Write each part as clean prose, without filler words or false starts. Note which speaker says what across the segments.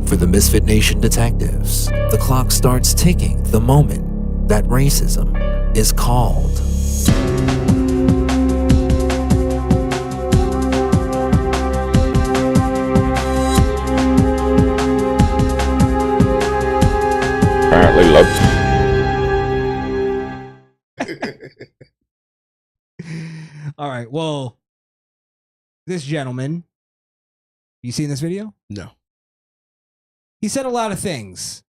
Speaker 1: For the Misfit Nation detectives, the clock starts ticking the moment that racism is called.
Speaker 2: Apparently loves.
Speaker 3: All right. Well, this gentleman, you seen this video?
Speaker 4: No.
Speaker 3: He said a lot of things,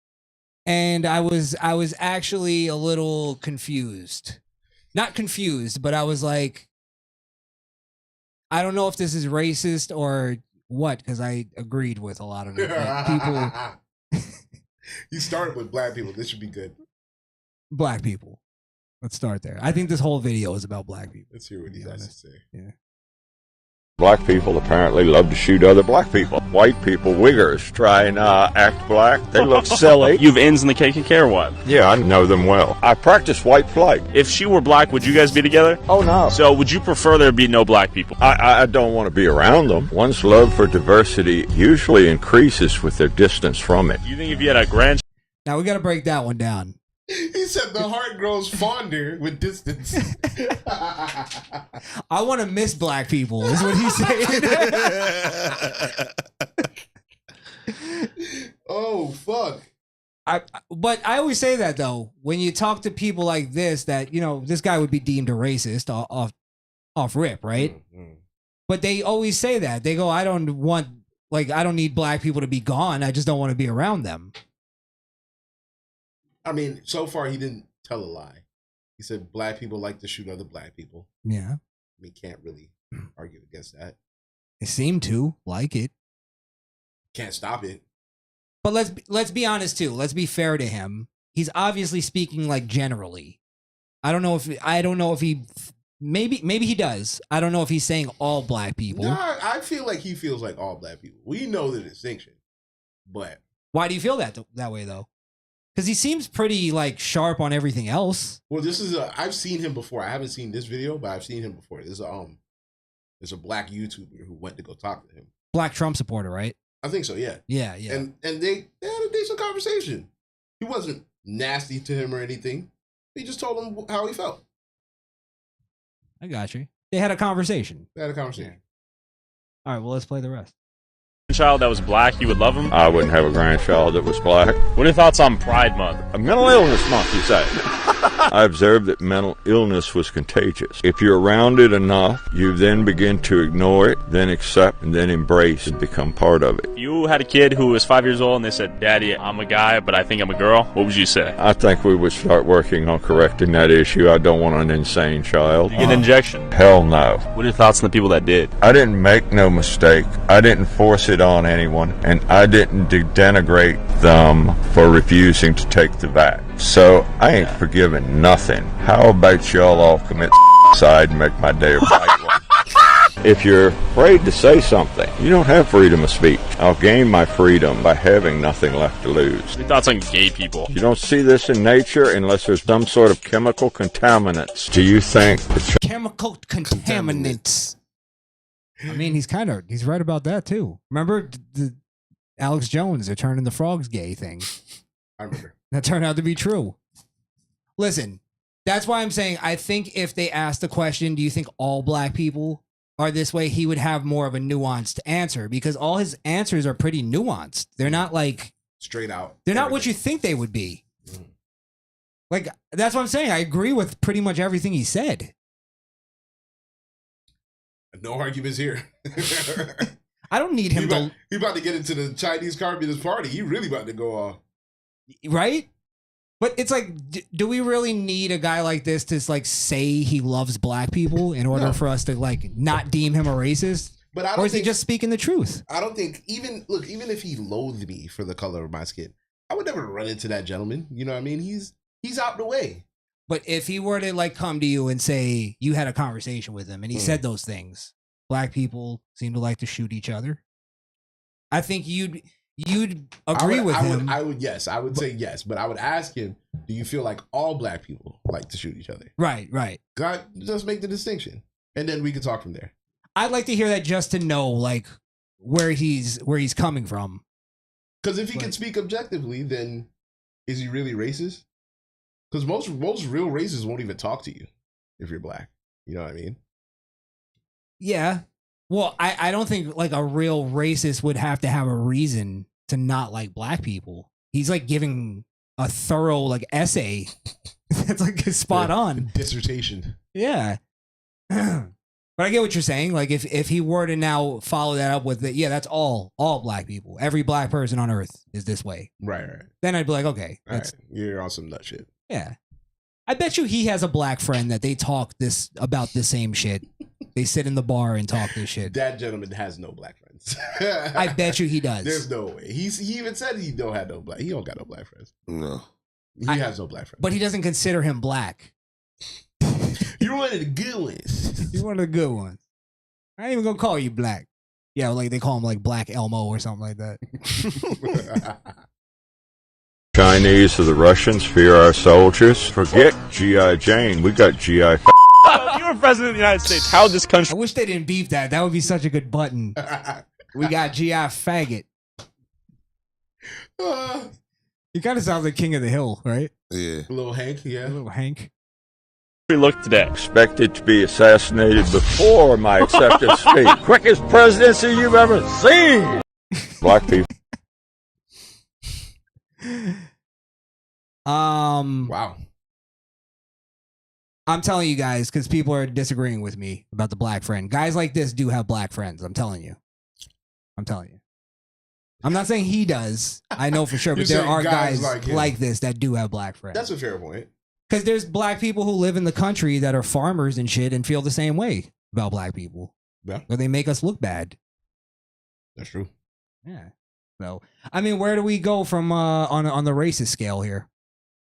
Speaker 3: and I was actually a little confused. Not confused, but I was like, I don't know if this is racist or what, because I agreed with a lot of it. Like, people,
Speaker 4: You started with black people. This should be good.
Speaker 3: black people. Let's start there. I think this whole video is about black people.
Speaker 4: Let's hear what he has to say.
Speaker 3: Yeah.
Speaker 2: Black people apparently love to shoot other black people. White people, wiggers, try and act black. They look silly.
Speaker 5: You've ends in the KKK or what?
Speaker 2: Yeah, I know them well. I practice white flight.
Speaker 5: If she were black, would you guys be together?
Speaker 2: Oh, no.
Speaker 5: So would you prefer there be no black people?
Speaker 2: I don't want to be around them. One's love for diversity usually increases with their distance from it.
Speaker 5: You think if you had a grandchild?
Speaker 3: Now we got to break that one down.
Speaker 4: He said the heart grows fonder with distance.
Speaker 3: I want to miss black people, is what he said.
Speaker 4: Oh, fuck.
Speaker 3: But I always say that, though, when you talk to people like this, that, you know, this guy would be deemed a racist off rip, right?
Speaker 4: Mm-hmm.
Speaker 3: But they always say that. They go, I don't need black people to be gone. I just don't want to be around them.
Speaker 4: I mean, so far he didn't tell a lie. He said black people like to shoot other black people.
Speaker 3: Yeah.
Speaker 4: I mean, can't really argue against that.
Speaker 3: They seem to like it.
Speaker 4: Can't stop it.
Speaker 3: But let's be honest too. Let's be fair to him. He's obviously speaking like generally. I don't know if he maybe he does. I don't know if he's saying all black people.
Speaker 4: No, I feel like he feels like all black people. We know the distinction, but
Speaker 3: why do you feel that way though? Because he seems pretty like sharp on everything else.
Speaker 4: Well, I've seen him before. I haven't seen this video, but I've seen him before. There's a black YouTuber who went to go talk to him.
Speaker 3: Black Trump supporter, right?
Speaker 4: I think so, yeah.
Speaker 3: Yeah.
Speaker 4: And they had a decent conversation. He wasn't nasty to him or anything. He just told him how he felt.
Speaker 3: I got you. They had a conversation.
Speaker 4: All right,
Speaker 3: well, let's play the rest.
Speaker 5: Child that was black, you would love him?
Speaker 2: I wouldn't have a grandchild that was black.
Speaker 5: What are your thoughts on Pride Month?
Speaker 2: A mental illness month, you say? I observed that mental illness was contagious. If you're around it enough, you then begin to ignore it, then accept, and then embrace and become part of it.
Speaker 5: You had a kid who was 5 years old and they said, Daddy, I'm a guy, but I think I'm a girl. What would you say?
Speaker 2: I think we would start working on correcting that issue. I don't want an insane child.
Speaker 5: You get an injection?
Speaker 2: Hell no.
Speaker 5: What are your thoughts on the people that did?
Speaker 2: I didn't make no mistake. I didn't force it on anyone, and I didn't denigrate them for refusing to take the vax. So I ain't forgiving nothing. How about y'all all commit suicide and make my day a bright one? If you're afraid to say something, you don't have freedom of speech. I'll gain my freedom by having nothing left to lose.
Speaker 5: What are your thoughts on gay people?
Speaker 2: You don't see this in nature unless there's some sort of chemical contaminants. Do you think the
Speaker 3: Chemical contaminants. I mean, he's right about that too. Remember the Alex Jones, they're turning the frogs gay thing.
Speaker 4: I remember.
Speaker 3: That turned out to be true. Listen, that's why I'm saying I think if they asked the question, do you think all black people are this way, he would have more of a nuanced answer, because all his answers are pretty nuanced. They're not like
Speaker 4: straight out.
Speaker 3: They're not what you think they would be. Mm-hmm. Like, that's what I'm saying. I agree with pretty much everything he said.
Speaker 4: No arguments here.
Speaker 3: I don't need him
Speaker 4: He about to get into the Chinese Communist Party. He really about to go off.
Speaker 3: Right? But it's like, do we really need a guy like this to like say he loves black people in order for us to like not deem him a racist?
Speaker 4: But I don't
Speaker 3: or is he just speaking the truth?
Speaker 4: I don't think even if he loathed me for the color of my skin, I would never run into that gentleman. You know what I mean? He's out the way.
Speaker 3: But if he were to like come to you and say you had a conversation with him and he said those things, black people seem to like to shoot each other, I think you'd agree with him.
Speaker 4: I would say yes, but I would ask him, do you feel like all black people like to shoot each other?
Speaker 3: Right.
Speaker 4: God, just make the distinction, and then we can talk from there.
Speaker 3: I'd like to hear that just to know like where he's coming from.
Speaker 4: Because if he can speak objectively, then is he really racist? Because most real racists won't even talk to you if you're black. You know what I mean?
Speaker 3: Yeah. Well, I don't think like a real racist would have to have a reason to not like black people. He's like giving a thorough like essay that's like spot on.
Speaker 4: Dissertation.
Speaker 3: Yeah. But I get what you're saying. Like if he were to now follow that up with yeah, that's all black people. Every black person on earth is this way.
Speaker 4: Right.
Speaker 3: Then I'd be like, okay,
Speaker 4: Right. You're on some nut shit.
Speaker 3: Yeah. I bet you he has a black friend that they talk about the same shit. They sit in the bar and talk this shit.
Speaker 4: That gentleman has no black friends.
Speaker 3: I bet you he does.
Speaker 4: There's no way. He even said he don't have no black. He don't got no black friends.
Speaker 6: No.
Speaker 4: He has no black friends.
Speaker 3: But he doesn't consider him black.
Speaker 4: You're one of the good ones.
Speaker 3: You're one of the good ones. I ain't even gonna call you black. Yeah, like they call him like Black Elmo or something like that.
Speaker 2: Chinese or the Russians fear our soldiers. Forget G.I. Jane. We got G.I.
Speaker 5: If you were president of the United States, how would this
Speaker 3: I
Speaker 5: country...
Speaker 3: wish they didn't beep that. That would be such a good button. We got G.I. Faggot. He kind of sounds like King of the Hill, right?
Speaker 6: Yeah.
Speaker 4: Little Hank, yeah.
Speaker 3: Little Hank.
Speaker 5: look today?
Speaker 2: Expected to be assassinated before my acceptance speech. Quickest presidency you've ever seen. Black people.
Speaker 4: Wow.
Speaker 3: I'm telling you guys, because people are disagreeing with me about the black friend. Guys like this do have black friends. I'm telling you. I'm not saying he does. I know for sure, but there are guys like this that do have black friends.
Speaker 4: That's a fair point.
Speaker 3: Because there's black people who live in the country that are farmers and shit and feel the same way about black people.
Speaker 4: Yeah.
Speaker 3: Or they make us look bad.
Speaker 4: That's true.
Speaker 3: Yeah. So, I mean, where do we go from on the racist scale here?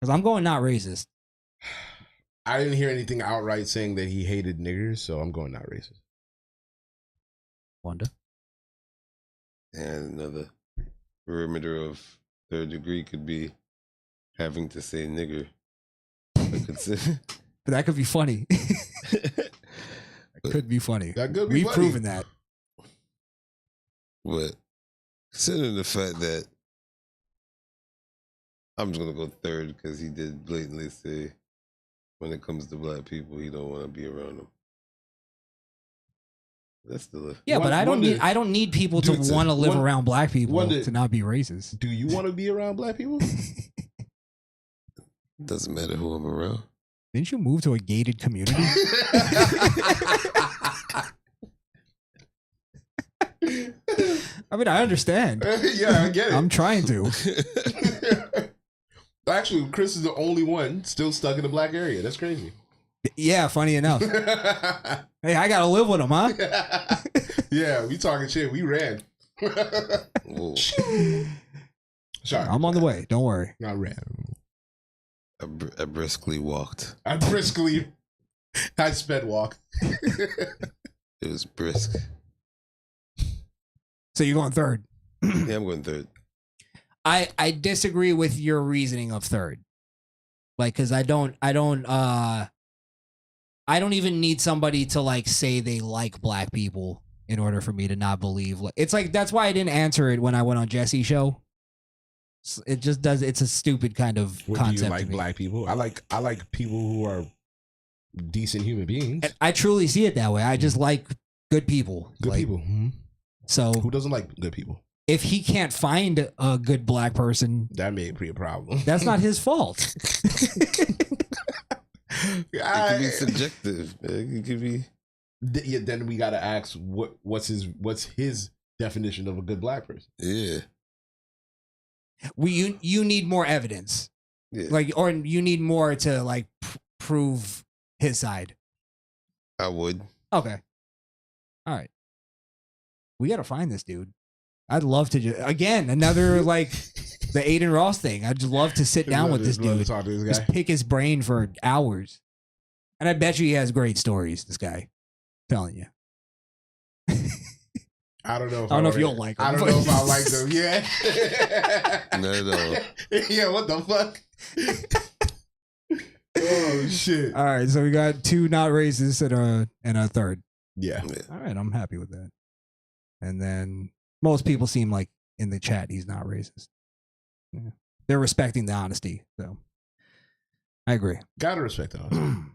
Speaker 3: Because I'm going not racist.
Speaker 4: I didn't hear anything outright saying that he hated niggers, so I'm going not racist.
Speaker 3: Wanda?
Speaker 6: And another perimeter of third degree could be having to say nigger.
Speaker 3: But that could be funny. That could be funny.
Speaker 4: That could be
Speaker 3: We've
Speaker 4: funny.
Speaker 3: proven that.
Speaker 6: But considering the fact that I'm just gonna go third because he did blatantly say when it comes to black people he don't want to be around them. That's still a
Speaker 3: Yeah, but I don't need people to want to live around black people to not be racist.
Speaker 4: Do you want to be around black people?
Speaker 6: Doesn't matter who I'm around.
Speaker 3: Didn't you move to a gated community? I mean, I understand.
Speaker 4: Yeah, I get it.
Speaker 3: I'm trying to.
Speaker 4: Actually, Chris is the only one still stuck in the black area. That's crazy.
Speaker 3: Yeah, funny enough. Hey, I gotta live with him, huh?
Speaker 4: Yeah, we talking shit. We ran. Sorry,
Speaker 3: I'm on the way. Don't worry.
Speaker 4: I ran.
Speaker 6: I briskly walked.
Speaker 4: I sped walk.
Speaker 6: It was brisk.
Speaker 3: So you're going third.
Speaker 6: Yeah, I'm going third.
Speaker 3: I disagree with your reasoning of third. Like, cause I don't even need somebody to like say they like black people in order for me to not believe. It's like, that's why I didn't answer it when I went on Jesse's show. It just does. It's a stupid kind of concept.
Speaker 4: Do you like black people? I like people who are decent human beings.
Speaker 3: And I truly see it that way. I just like good people.
Speaker 4: Good people. Mm-hmm.
Speaker 3: So
Speaker 4: who doesn't like good people?
Speaker 3: If he can't find a good black person,
Speaker 4: that may be a problem.
Speaker 3: That's not his fault.
Speaker 6: It could be subjective. It could be.
Speaker 4: Yeah, then we gotta ask what's his definition of a good black person?
Speaker 6: Yeah.
Speaker 3: You need more evidence, or you need more to like prove his side.
Speaker 6: I would.
Speaker 3: Okay. All right. We gotta find this dude. I'd love to again another like the Aiden Ross thing. I'd just love to sit down with this dude,
Speaker 4: talk to this guy.
Speaker 3: just pick his brain for hours, and I bet you he has great stories. This guy, I'm telling you.
Speaker 4: I don't know.
Speaker 3: I don't know if you'll like him.
Speaker 4: I don't know if I like them. Yeah.
Speaker 6: Not at all.
Speaker 4: Yeah. What the fuck? Oh shit!
Speaker 3: All right, so we got two not racist and a third.
Speaker 4: Yeah.
Speaker 3: All right, I'm happy with that. And then most people seem like in the chat he's not racist. Yeah. They're respecting the honesty, so I agree.
Speaker 4: Gotta respect the honesty.